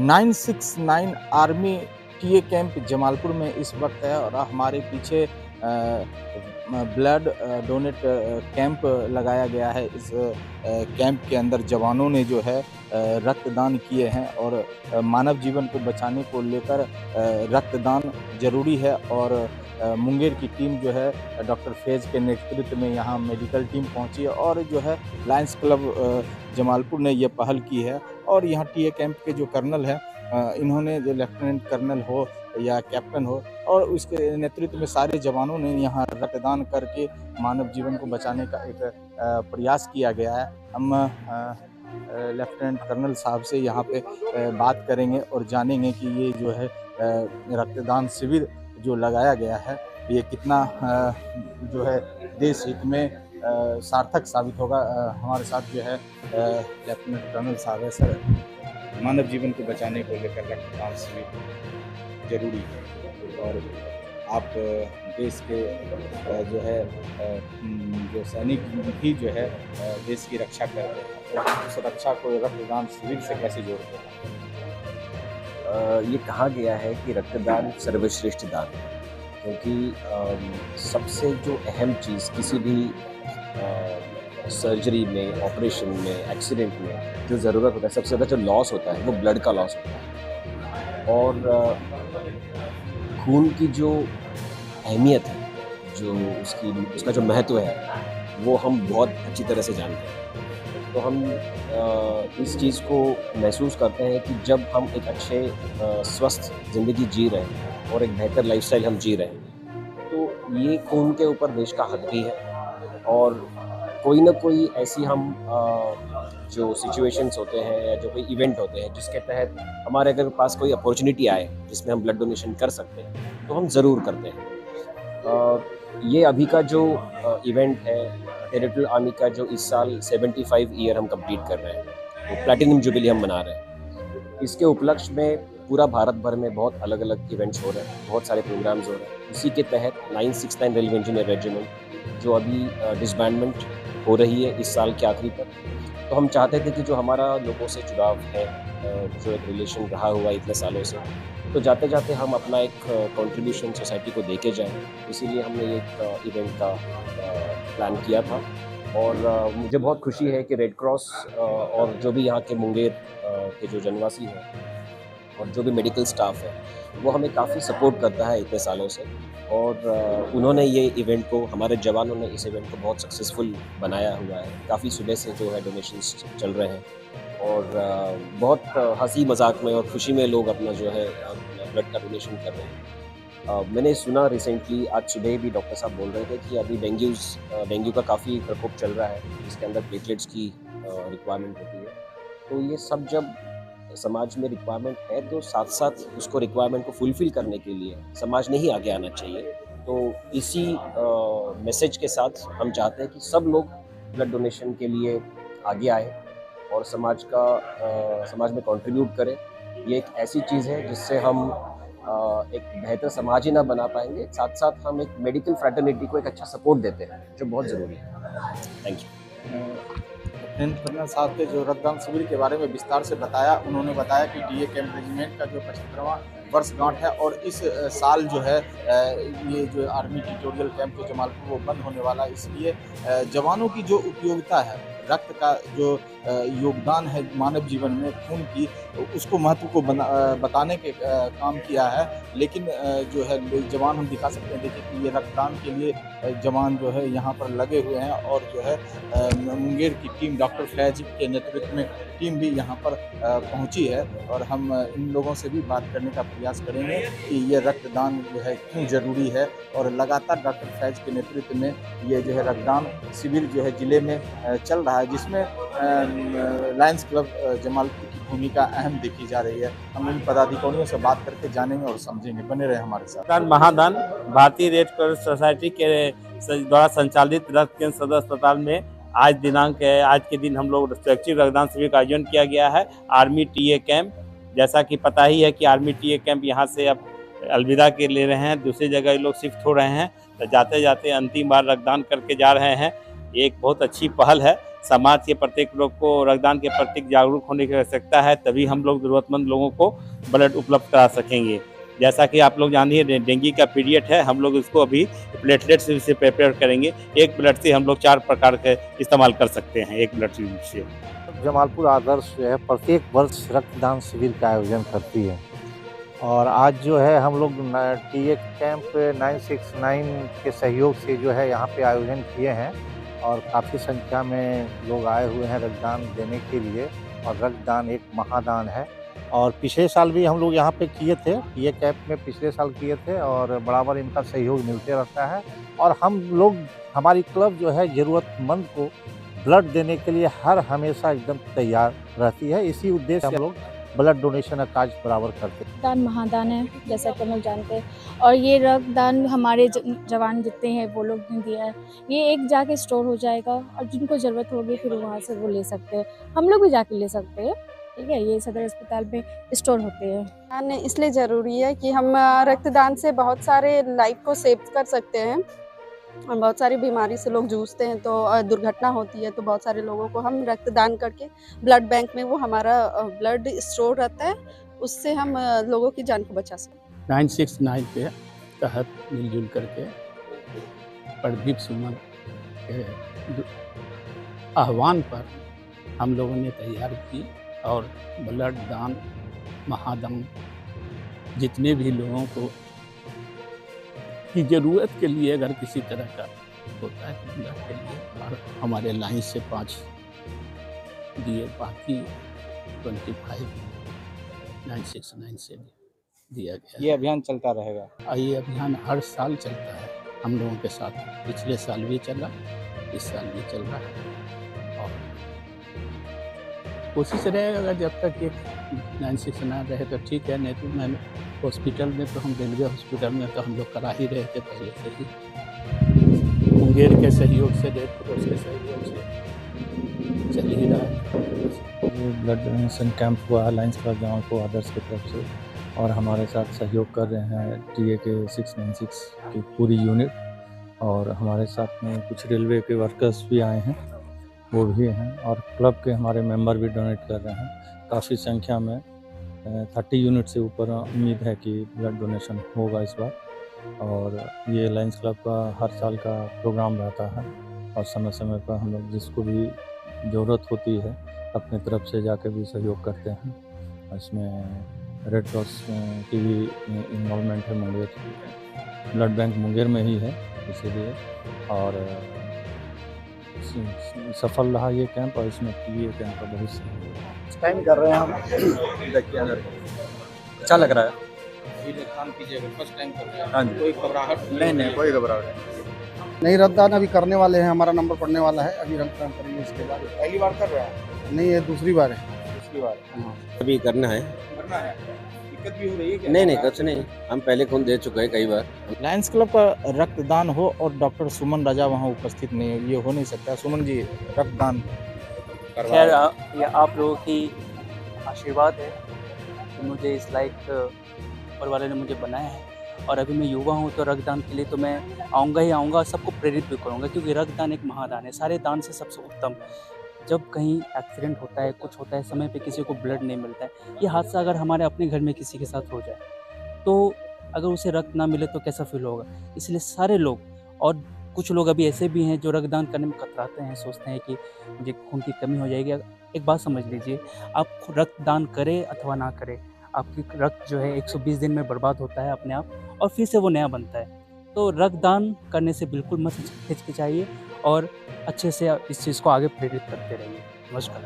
969 army TA camp Jamalpur में इस वक्त है और हमारे पीछे ब्लड डोनेट कैंप लगाया गया है। इस कैंप के अंदर जवानों ने जो है रक्तदान किए हैं और मानव जीवन को बचाने को लेकर रक्तदान जरूरी है। और मुंगेर की टीम जो है डॉक्टर फैज के नेतृत्व में यहाँ मेडिकल टीम पहुंची है और जो है लायंस क्लब जमालपुर ने ये पहल की है। और यहाँ टीए कैंप के जो कर्नल है इन्होंने, जो लेफ्टिनेंट कर्नल हो या कैप्टन हो, और उसके नेतृत्व में सारे जवानों ने यहाँ रक्तदान करके मानव जीवन को बचाने का एक प्रयास किया गया है। हम लेफ्टिनेंट कर्नल साहब से यहाँ पे बात करेंगे और जानेंगे कि ये जो है रक्तदान शिविर जो लगाया गया है ये कितना जो है देश हित में सार्थक साबित होगा। हमारे साथ जो है लेफ्टिनेंट कर्नल साहब है। सर, मानव जीवन को बचाने को लेकर रक्तदान शिविर जरूरी है और आप देश के जो है जो सैनिक भी जो है देश की रक्षा करते हैं, तो उस रक्षा को रक्तदान शिविर से कैसे जोड़ते हैं? ये कहा गया है कि रक्तदान सर्वश्रेष्ठ दान है, क्योंकि सबसे जो अहम चीज़ किसी भी सर्जरी में, ऑपरेशन में, एक्सीडेंट में जो ज़रूरत होता है, सबसे ज़्यादा जो लॉस होता है वो ब्लड का लॉस होता है। और खून की जो अहमियत है, जो उसका जो महत्व है, वो हम बहुत अच्छी तरह से जानते हैं। तो हम इस चीज़ को महसूस करते हैं कि जब हम एक अच्छे स्वस्थ ज़िंदगी जी रहे हैं और एक बेहतर लाइफस्टाइल हम जी रहे हैं, तो ये खून के ऊपर देश का हक भी है। और कोई ना कोई ऐसी हम जो सिचुएशंस होते हैं या जो कोई इवेंट होते हैं जिसके तहत हमारे अगर पास कोई अपॉर्चुनिटी आए जिसमें हम ब्लड डोनेशन कर सकते हैं, तो हम ज़रूर करते हैं। ये अभी का जो इवेंट है, टेरिटोरियल आर्मी का, जो इस साल 75 ईयर हम कंप्लीट कर रहे हैं, तो प्लैटिनम जुबली हम मना रहे हैं। इसके उपलक्ष्य में पूरा भारत भर में बहुत अलग अलग इवेंट्स हो रहे हैं, बहुत सारे प्रोग्राम्स हो रहे हैं। इसी के तहत 969 रेलवे इंजीनियर रेजिमेंट जो अभी डिसबैंडमेंट हो रही है इस साल के आखिरी तक, तो हम चाहते थे कि जो हमारा लोगों से जुड़ाव है, जो एक रिलेशन रहा हुआ इतने सालों से, तो जाते जाते हम अपना एक कंट्रीब्यूशन सोसाइटी को देके जाएं। इसीलिए हमने एक इवेंट का प्लान किया था। और मुझे बहुत खुशी है कि रेड क्रॉस और जो भी यहाँ के मुंगेर के जो जनवासी हैं और जो भी मेडिकल स्टाफ है, वो हमें काफ़ी सपोर्ट करता है इतने सालों से। और उन्होंने ये इवेंट को, हमारे जवानों ने इस इवेंट को बहुत सक्सेसफुल बनाया हुआ है। काफ़ी सुबह से जो है डोनेशंस चल रहे हैं और बहुत हंसी मजाक में और खुशी में लोग अपना जो है ब्लड का डोनेशन कर रहे हैं। मैंने सुना रिसेंटली, आज सुबह भी डॉक्टर साहब बोल रहे थे कि अभी डेंगू का काफ़ी प्रकोप चल रहा है, जिसके अंदर प्लेटलेट्स की रिक्वायरमेंट होती है। तो ये सब जब समाज में रिक्वायरमेंट है, तो साथ साथ उसको रिक्वायरमेंट को फुलफ़िल करने के लिए समाज ने ही आगे आना चाहिए। तो इसी मैसेज के साथ हम चाहते हैं कि सब लोग ब्लड डोनेशन के लिए आगे आए और समाज में कंट्रीब्यूट करें। ये एक ऐसी चीज़ है जिससे हम एक बेहतर समाज ही ना बना पाएंगे, साथ साथ हम एक मेडिकल फ्रैटर्निटी को एक अच्छा सपोर्ट देते हैं, जो बहुत ज़रूरी है। Thank you. लेफ्टिनेंट कर्नल साहब के जो रक्तदान शिविर के बारे में विस्तार से बताया, उन्होंने बताया कि टीए कैंप रेजिमेंट का जो 75वां वर्षगांठ है और इस साल जो है ये जो आर्मी ट्यूटोरियल कैंप जो जमालपुर वो बंद होने वाला है। इसलिए जवानों की जो उपयोगिता है, रक्त का जो योगदान है मानव जीवन में, खून की, उसको महत्व को बताने के काम किया है। लेकिन जो है जवान हम दिखा सकते हैं, देखिए कि ये रक्तदान के लिए जवान जो है यहाँ पर लगे हुए हैं और जो है मुंगेर की टीम, डॉक्टर फैज के नेतृत्व में टीम भी यहाँ पर पहुँची है। और हम इन लोगों से भी बात करने का प्रयास करेंगे कि ये रक्तदान जो है क्यों ज़रूरी है। और लगातार डॉक्टर फैज के नेतृत्व में ये जो है रक्तदान शिविर जो है ज़िले में चल रहा है, जिसमें लायंस क्लब जमालपुर की भूमिका अहम देखी जा रही है। हम इन पदाधिकारियों से बात करके जानेंगे और समझेंगे। बने रहे हमारे साथ। महादान भारतीय रेड क्रॉस सोसाइटी के द्वारा संचालित रक्त केंद्र सदर अस्पताल में आज के दिन हम लोग स्वैच्छिक रक्तदान शिविर का आयोजन किया गया है। आर्मी टीए कैंप, जैसा कि पता ही है कि आर्मी टीए कैंप यहाँ से अब अलविदा के ले रहे हैं, दूसरी जगह ये लोग शिफ्ट हो रहे हैं। तो जाते जाते अंतिम बार रक्तदान करके जा रहे हैं। ये एक बहुत अच्छी पहल है समाज के प्रत्येक लोग को रक्तदान के प्रति जागरूक होने की आवश्यकता है, तभी हम लोग ज़रूरतमंद लोगों को ब्लड उपलब्ध करा सकेंगे। जैसा कि आप लोग जानिए डेंगू का पीरियड है, हम लोग इसको अभी प्लेटलेट से प्रिपेयर करेंगे। एक ब्लड से हम लोग 4 प्रकार के इस्तेमाल कर सकते हैं, एक ब्लड यूनिट से। जमालपुर आदर्श जो है प्रत्येक वर्ष रक्तदान शिविर का आयोजन करती है और आज जो है हम लोग टीए कैंप 969 के सहयोग से जो है यहाँ पे आयोजन किए हैं और काफ़ी संख्या में लोग आए हुए हैं रक्तदान देने के लिए और रक्तदान एक महादान है। और पिछले साल भी हम लोग यहाँ पे किए थे, टीए कैंप में पिछले साल किए थे और बराबर इनका सहयोग मिलते रहता है और हम लोग हमारी क्लब जो है ज़रूरतमंद को ब्लड देने के लिए हर हमेशा एकदम तैयार रहती है। इसी उद्देश्य से हम लोग ब्लड डोनेशन का कार्य बराबर करते हैं। रक्तदान महादान है, जैसा कि हम लोग जानते हैं, और ये रक्तदान हमारे जवान जितने हैं वो लोग ने दिया है। ये एक जाके स्टोर हो जाएगा और जिनको ज़रूरत होगी फिर वहाँ से वो ले सकते हैं, हम लोग भी जाके ले सकते हैं। ठीक है, ये सदर अस्पताल में स्टोर होते हैं। रक्तदान इसलिए ज़रूरी है कि हम रक्तदान से बहुत सारे लाइफ को सेव कर सकते हैं। बहुत सारी बीमारी से लोग जूझते हैं तो दुर्घटना होती है, तो बहुत सारे लोगों को हम रक्तदान करके ब्लड बैंक में वो हमारा ब्लड स्टोर रहता है, उससे हम लोगों की जान को बचा सकते हैं। 969 के तहत मिलजुल करके प्रदीप सुमन के आह्वान पर हम लोगों ने तैयार की और ब्लड दान महादान जितने भी लोगों को की ज़रूरत के लिए अगर किसी तरह का होता है तो ब्लड के लिए, और हमारे लाइन से 5 दिए, बाकी 25 969 से दिया गया। ये अभियान चलता रहेगा? ये अभियान हर साल चलता है हम लोगों के साथ। पिछले साल भी चला, इस साल भी चल रहा है और कोशिश रहेगा जब तक ये 969 रहे तो ठीक है, नहीं तो मैं हॉस्पिटल में तो हम रेलवे हॉस्पिटल में तो हम लोग करा ही रहे थे पहले से ही। मुंगेर के सहयोग से, रेड क्रॉस के सहयोग से चल ही रहा है। ये ब्लड डोनेशन कैंप हुआ लायंस क्लब जमालपुर आदर्श की तरफ से और हमारे साथ सहयोग कर रहे हैं टीए के 696 की पूरी यूनिट और हमारे साथ में कुछ रेलवे के वर्कर्स भी आए हैं, वो भी हैं और क्लब के हमारे मेंबर भी डोनेट कर रहे हैं। काफ़ी संख्या में 30 यूनिट से ऊपर उम्मीद है कि ब्लड डोनेशन होगा इस बार। और ये लायंस क्लब का हर साल का प्रोग्राम रहता है और समय समय पर हम लोग जिसको भी ज़रूरत होती है अपने तरफ से जाकर भी सहयोग करते हैं। इसमें रेड क्रॉस की भी इन्वॉल्वमेंट है, मुंगेर ब्लड बैंक मुंगेर में ही है इसीलिए, और सफल रहा ये कैंप और इसमें ये कैंप का बहुत सहयोग टाइम कर रहे हैं हम। देखिए अच्छा लग रहा है। फर्स्ट टाइम कर रहे हैं? हाँ जी। कोई घबराहट? नहीं कोई घबराहट नहीं, रक्तदान अभी करने वाले हैं, हमारा नंबर पड़ने वाला है, अभी रक्तदान करेंगे इसके बाद। पहली बार कर रहे हैं? नहीं, ये दूसरी बार है। दूसरी बार अभी करना है। करना है? दिक्कत भी हो रही है क्या? नहीं कुछ नहीं, हम पहले खून दे चुके हैं कई बार। लायंस क्लब का रक्तदान हो और डॉक्टर सुमन राजा वहाँ उपस्थित नहीं है, ये हो नहीं सकता। सुमन जी रक्तदान खैर ये आप लोगों की आशीर्वाद है कि मुझे इस लायक ऊपर वाले ने मुझे बनाया है और अभी मैं युवा हूँ तो रक्तदान के लिए तो मैं आऊँगा ही आऊँगा और सबको प्रेरित भी करूँगा, क्योंकि रक्तदान एक महादान है, सारे दान से सबसे उत्तम। जब कहीं एक्सीडेंट होता है, कुछ होता है, समय पे किसी को ब्लड नहीं मिलता है, ये हादसा अगर हमारे अपने घर में किसी के साथ हो जाए तो अगर उसे रक्त ना मिले तो कैसा फील होगा। इसलिए सारे लोग, और कुछ लोग अभी ऐसे भी हैं जो रक्तदान करने में कतराते हैं, सोचते हैं कि मुझे खून की कमी हो जाएगी। एक बात समझ लीजिए, आप रक्तदान करें अथवा ना करें, आपकी रक्त जो है 120 दिन में बर्बाद होता है अपने आप और फिर से वो नया बनता है। तो रक्तदान करने से बिल्कुल मत हिचकिचाइए और अच्छे से इस चीज़ को आगे प्रेरित करते रहिए। नमस्कार।